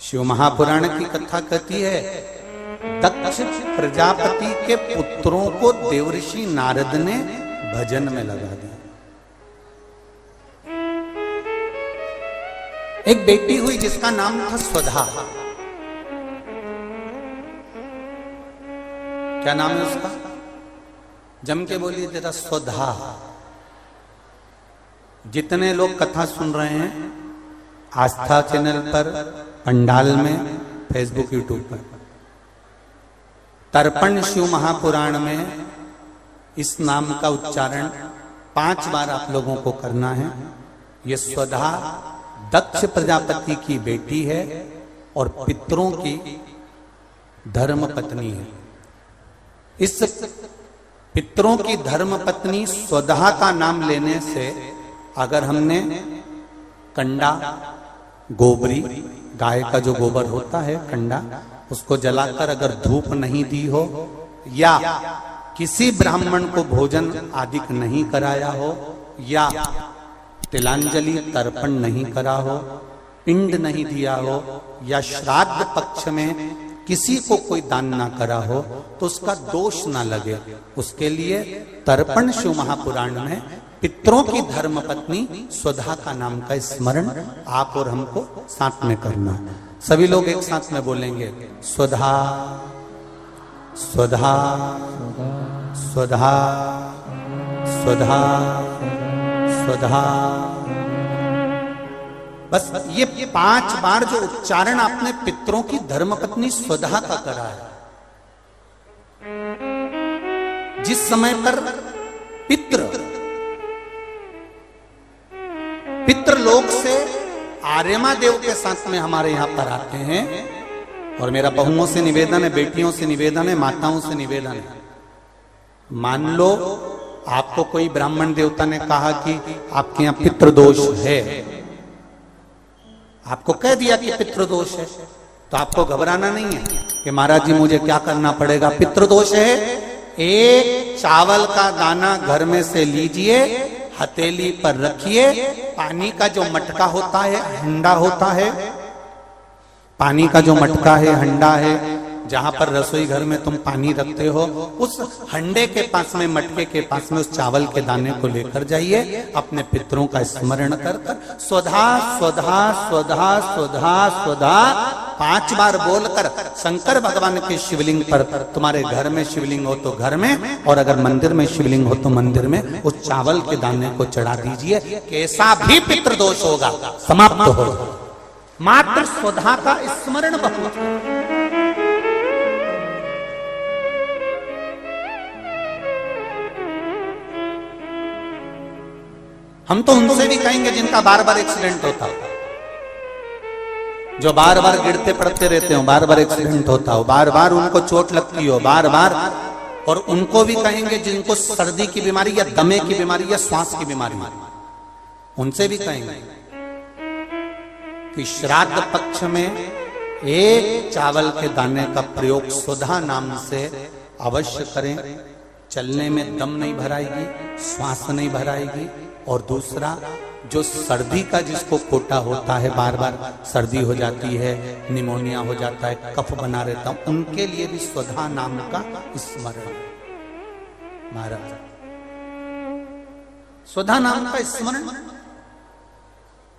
शिव महापुराण की कथा कहती है, दक्ष प्रजापति के पुत्रों को देवऋषि नारद ने भजन में लगा दिया। एक बेटी हुई जिसका नाम था स्वधा। क्या नाम है उसका? जम के बोलिए जरा, स्वधा। जितने लोग कथा सुन रहे हैं आस्था चैनल पर, पंडाल में, फेसबुक यूट्यूब पर, तर्पण शिव महापुराण में इस नाम का उच्चारण 5 बार आप लोगों को करना है। ये स्वधा दक्ष प्रजापति की बेटी है और पितरों की धर्म पत्नी है। इस पितरों की धर्म पत्नी स्वधा का नाम लेने से, अगर हमने कंडा, गोबरी, गाय का जो गोबर होता है कंडा, उसको जलाकर अगर धूप नहीं दी हो, या किसी ब्राह्मण को भोजन आदि नहीं कराया हो, या तिलांजलि तर्पण नहीं करा हो, पिंड नहीं दिया हो, या श्राद्ध पक्ष में किसी को कोई दान ना करा हो, तो उसका दोष ना लगे, उसके लिए तर्पण शिव महापुराण में पितरों की धर्म पत्नी स्वधा का नाम का स्मरण आप और हमको साथ में करना है। सभी लोग एक साथ में बोलेंगे, स्वधा स्वधा स्वधा स्वधा स्वधा। बस ये 5 बार जो उच्चारण आपने पितरों की धर्मपत्नी स्वधा का करा है, जिस समय पर पितृलोक से आर्यमा देव के साथ में हमारे यहां पर आते हैं। और मेरा बहुओं से निवेदन है, बेटियों से निवेदन है, माताओं से निवेदन है, मान लो आपको कोई ब्राह्मण देवता ने कहा कि आपके यहां पितृदोष है, आपको कह दिया कि पितृदोष है, तो आपको घबराना नहीं है कि महाराज जी मुझे क्या करना पड़ेगा। पितृदोष है, एक चावल का दाना घर में से लीजिए, हथेली पर रखिए, पानी का जो मटका होता है, हंडा होता है, पानी का जो मटका है, हंडा है, जहां पर रसोई घर में तुम पानी रखते हो, उस हंडे के पास में, मटके के पास में उस चावल के दाने को लेकर जाइए, अपने पितरों का स्मरण कर कर स्वधा स्वधा स्वधा स्वधा स्वधा 5 बार बोलकर शंकर भगवान के शिवलिंग पर, तुम्हारे घर में शिवलिंग हो तो घर में, और अगर मंदिर में शिवलिंग हो तो मंदिर में, उस चावल के दाने को चढ़ा दीजिए। कैसा भी पितृदोष होगा समाप्त हो, मात्र स्वधा का स्मरण बहुत। हम तो उनसे भी कहेंगे जिनका बार बार एक्सीडेंट होता हो, जो बार बार गिरते पड़ते रहते हो, बार बार एक्सीडेंट होता हो, बार बार उनको चोट लगती हो, बार बार, और उनको भी कहेंगे जिनको सर्दी की बीमारी या दमे की बीमारी या श्वास की बीमारी, उनसे भी कहेंगे कि श्राद्ध पक्ष में एक चावल के दाने का प्रयोग स्वधा नाम से अवश्य करें। चलने में दम नहीं भराएगी, श्वास नहीं भराएगी, और दूसरा जो सर्दी का जिसको कोटा होता है, बार बार सर्दी हो जाती है, निमोनिया हो जाता है, कफ बना रहता है, उनके लिए भी स्वधा नाम का स्मरण। महाराज स्वधा नाम का स्मरण।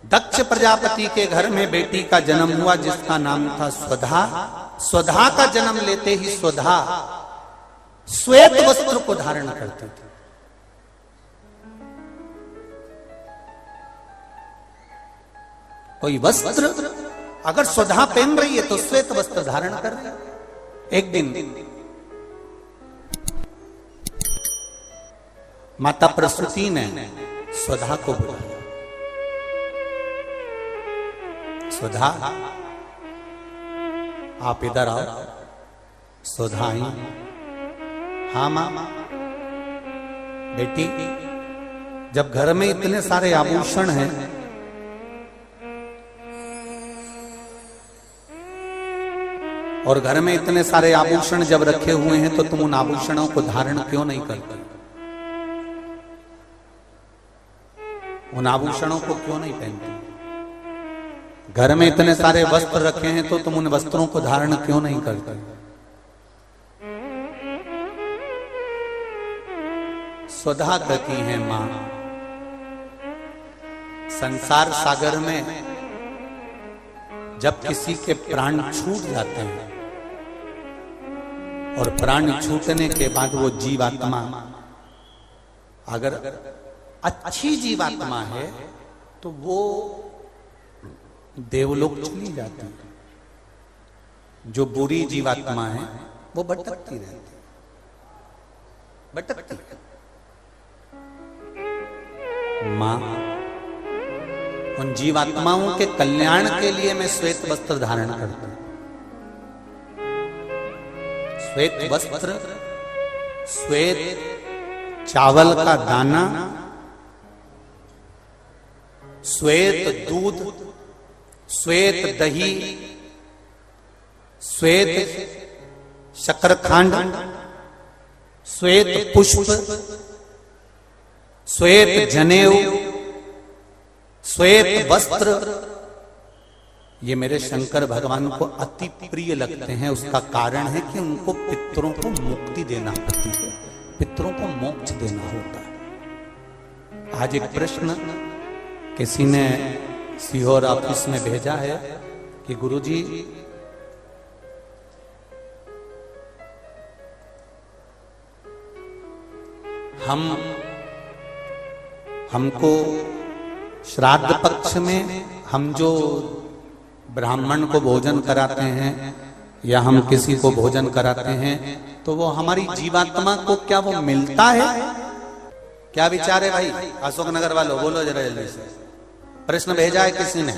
दक्ष प्रजापति के घर में बेटी का जन्म हुआ जिसका नाम था स्वधा। स्वधा का जन्म लेते ही स्वधा श्वेत वस्त्र को धारण करते थे। कोई वस्त्र अगर स्वधा पहन रही है तो श्वेत वस्त्र धारण कर। एक दिन माता प्रसूति ने स्वधा को बुलाया। स्वधा आप इधर आओ। स्वधा आई। हाँ मां। बेटी, जब घर में इतने सारे आभूषण हैं, और घर में इतने सारे आभूषण जब रखे हुए हैं, तो तुम उन आभूषणों को धारण क्यों नहीं करते? उन आभूषणों को क्यों नहीं पहनते? घर में इतने सारे वस्त्र रखे हैं तो तुम उन वस्त्रों को धारण क्यों नहीं करते? स्वधा कहती है मां, संसार सागर में जब किसी के प्राण छूट जाते हैं और प्राण छूटने के बाद वो जीवात्मा अगर अच्छी जीवात्मा है तो वो देवलोक चली जाती है, जो बुरी जीवात्मा है वो भटकती रहती है, भटकती है। मां, उन जीवात्माओं के कल्याण के लिए मैं श्वेत वस्त्र धारण करता हूं। श्वेत वस्त्र, श्वेत चावल का दाना, श्वेत दूध, श्वेत दही, श्वेत शकरखंड, श्वेत पुष्प, श्वेत जनेऊ, श्वेत वस्त्र, ये मेरे शंकर भगवान को अति प्रिय लगते हैं। उसका कारण है कि उनको पितरों को मुक्ति देना पड़ती है, पितरों को मोक्ष देना होता है। आज एक प्रश्न किसी ने सीहोर ऑफिस में भेजा है कि गुरुजी, हमको श्राद्ध पक्ष में हम जो ब्राह्मण को भोजन कराते हैं या हम किसी को भोजन कराते हैं तो वो हमारी जीवात्मा को क्या वो मिलता है? क्या विचार है भाई? अशोकनगर वालों बोलो जरा जल्दी से। प्रश्न भेजा है किसी ने।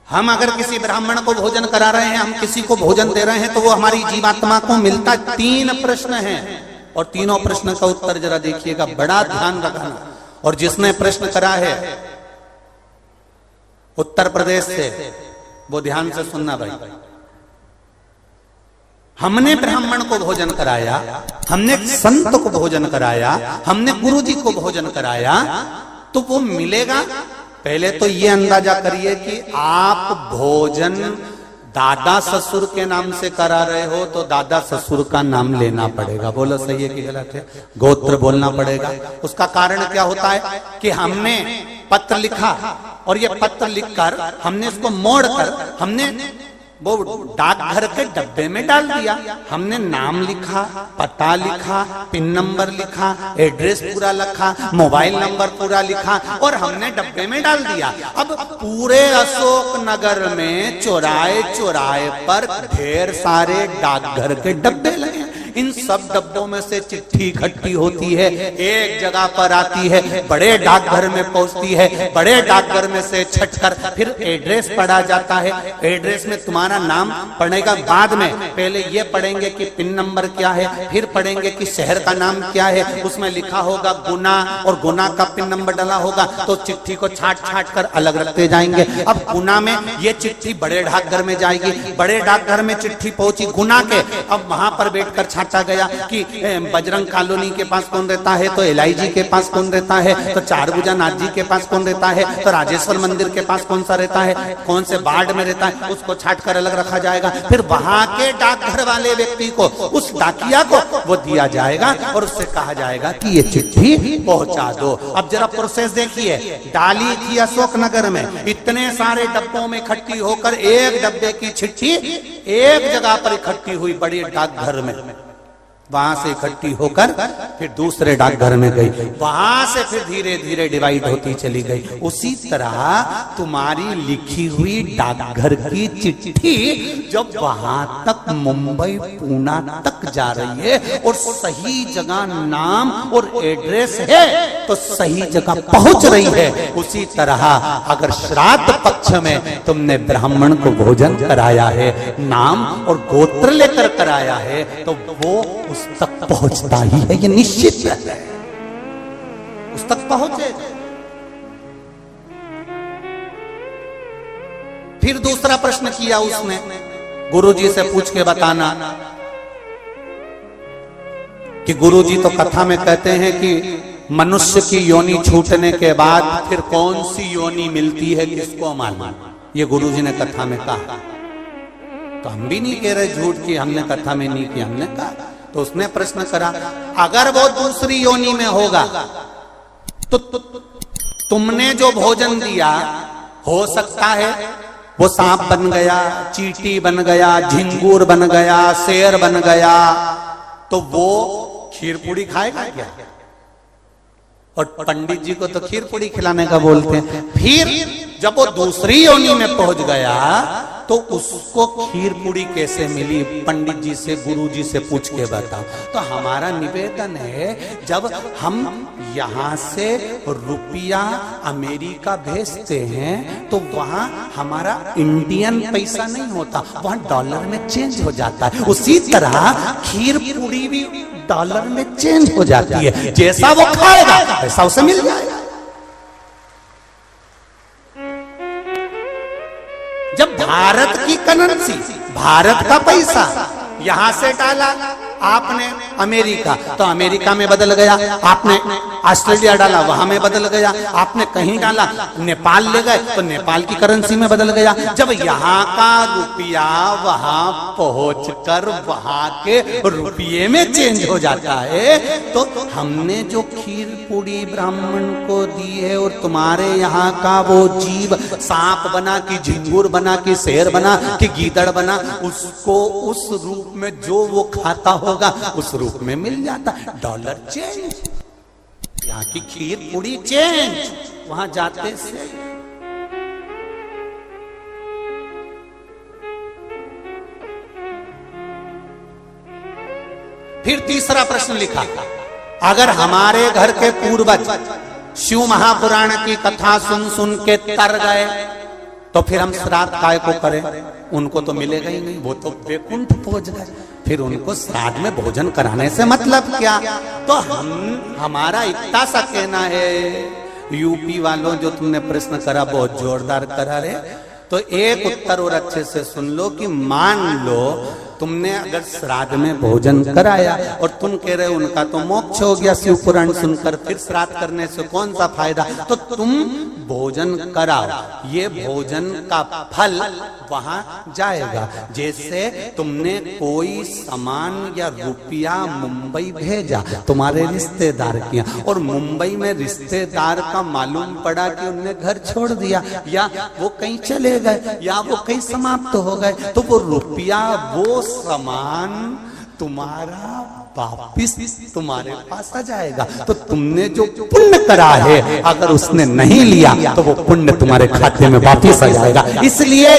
हम अगर किसी ब्राह्मण को भोजन करा रहे हैं, हम किसी को भोजन दे रहे हैं तो वो हमारी जीवात्मा को मिलता? 3 प्रश्न हैं और तीनों प्रश्न का उत्तर जरा देखिएगा, बड़ा ध्यान रखना। और जिसने प्रश्न करा है उत्तर प्रदेश से, वो ध्यान से सुनना भाई। हमने ब्राह्मण को भोजन कराया, हमने संत को भोजन कराया, हमने गुरुजी को भोजन कराया, तो वो मिलेगा? पहले तो ये अंदाजा करिए कि आप भोजन दादा ससुर के नाम से करा रहे हो तो दादा ससुर का नाम लेना पड़ेगा। बोलो सही है कि गलत है? गोत्र बोलना पड़ेगा। उसका कारण क्या होता है कि हमने पत्र लिखा और ये पत्र लिखकर हमने इसको मोड़कर हमने वो डाकघर के डब्बे में डाल दिया। हमने नाम लिखा, पता लिखा, पिन नंबर लिखा, एड्रेस पूरा लिखा, मोबाइल नंबर पूरा लिखा और हमने डब्बे में डाल दिया। अब पूरे अशोक नगर में चौराहे चौराहे पर ढेर सारे डाकघर के डब्बे लगे। इन सब डब्बों में से चिट्ठी इकट्ठी होती है, एक जगह पर आती है, बड़े डाकघर में पहुंचती है, बड़े डाकघर में से छटकर फिर एड्रेस पढ़ा जाता है। एड्रेस में तुम्हारा नाम पढ़ेगा बाद में, पहले ये पढ़ेंगे कि पिन नंबर क्या है, फिर पढ़ेंगे कि शहर का नाम क्या है। उसमें लिखा होगा गुना और गुना का पिन नंबर डाला होगा तो चिट्ठी को छाट छाट कर अलग रखते जाएंगे। अब गुना में ये चिट्ठी बड़े डाकघर में जाएगी, बड़े डाकघर में चिट्ठी पहुंची गुना के, अब वहां पर बैठकर छाटा गया कि बजरंग कॉलोनी के पास कौन रहता है, तो एलआईजी के पास कौन रहता है, तो चारभुजा नाथ जी के पास कौन रहता है, तो राजेश्वर मंदिर के पास कौन सा रहता है, कौन से वार्ड में रहता है, उसको छाट कर अलग रखा जाएगा। फिर वहां के डाकघर वाले व्यक्ति को, उस डाकिया को वो दिया जाएगा और उससे कहा जाएगा कि ये चिट्ठी पहुंचा दो। अब जरा प्रोसेस देखिए, डाली थी अशोकनगर में, इतने सारे डब्बों में इकट्ठी होकर एक डब्बे की चिट्ठी एक जगह पर इकट्ठी हुई बड़ी डाकघर में, वहां से इकट्ठी होकर फिर दूसरे डाकघर में गई, वहां से फिर धीरे धीरे डिवाइड होती चली गई। उसी तरह तुम्हारी लिखी हुई डाकघर की चिट्ठी जब वहां तक मुंबई पूना तक जा रही है और सही जगह नाम और एड्रेस है तो सही जगह पहुंच रही है, उसी तरह अगर श्राद्ध पक्ष में तुमने ब्राह्मण को भोजन कराया है, नाम और गोत्र लेकर कराया है, तो वो उस तक पहुंचता ही है, ये निश्चित है, उस तक पहुंचे। फिर दूसरा प्रश्न किया उसने, गुरुजी से पूछ के बताना कि गुरुजी तो कथा में कहते हैं कि मनुष्य की योनि छूटने के बाद फिर कौन सी योनि मिलती है किसको मालूम? ये गुरुजी ने कथा में कहा। तो हम भी नहीं कह रहे झूठ की हमने कथा में नहीं की, हमने कहा। तो उसने प्रश्न करा, अगर वो दूसरी योनि में होगा तो तुमने जो भोजन दिया हो सकता है वो सांप बन गया, चींटी बन गया, झिंगूर बन गया, शेर बन गया, तो वो खीर पूड़ी खाएगा क्या? और पंडित जी को तो खीर पूड़ी खिलाने का बोलते हैं। फिर जब वो दूसरी योनि में पहुंच गया तो उसको खीर पूड़ी कैसे मिली? पंडित जी से, गुरु जी से पूछ के बताओ। तो हमारा निवेदन है, जब हम यहां से रुपया अमेरिका भेजते हैं तो वहां हमारा इंडियन पैसा नहीं होता, वहां डॉलर में चेंज हो जाता है। उसी तरह खीर पूड़ी भी डॉलर में चेंज हो जाती है, जैसा वो खाएगा वैसा उसे मिल जाएगा। जब भारत की करेंसी, भारत का पैसा यहां से डाला आपने अमेरिका, तो अमेरिका में बदल गया, आपने ऑस्ट्रेलिया डाला वहां में बदल गया, आपने कहीं डाला नेपाल ले गए तो नेपाल की करेंसी में बदल गया। जब यहाँ का रुपया वहां पहुंचकर वहां के रुपये में चेंज हो जाता है, तो हमने जो खीर पूड़ी ब्राह्मण को दी है और तुम्हारे यहाँ का वो जीव सांप बना कि झिंगुर बना कि शेर बना कि गीदड़ बना, उसको उस रूप में जो वो खाता होगा उस रूप में मिल जाता। डॉलर चेंज, यहाँ की खीर पूड़ी चेंज, वहां जाते से। फिर तीसरा प्रश्न लिखा, अगर हमारे घर के पूर्वज शिव महापुराण की कथा सुन सुन के तर गए तो फिर हम श्राद्ध काय को करें? उनको तो मिलेगा ही नहीं, वो तो वैकुंठ पहुंच गए, फिर उनको श्राद्ध में भोजन कराने से मतलब क्या? तो हमारा इतना सा कहना है, यूपी वालों जो तुमने प्रश्न करा बहुत जोरदार करा रे, तो एक उत्तर और अच्छे से सुन लो कि मान लो तुमने अगर श्राद्ध में भोजन कराया और तुम कह रहे हो उनका तो मोक्ष हो गया शिव पुराण सुनकर, फिर श्राद्ध करने से कौन सा फायदा? तो तुम भोजन कराओ, ये भोजन का फल वहां जाएगा। जैसे तुमने कोई सामान या रुपया मुंबई भेजा तुम्हारे रिश्तेदार किया, और मुंबई में रिश्तेदार का मालूम पड़ा कि उनने घर छोड़ दिया या वो कहीं चले गए या वो कहीं समाप्त हो गए, तो वो रुपया वो सामान तुम्हारा वापिस तुम्हारे पास आ जाएगा। तो तुमने जो पुण्य करा है अगर उसने नहीं लिया तो वो पुण्य तुम्हारे खाते में वापिस आ जाएगा। इसलिए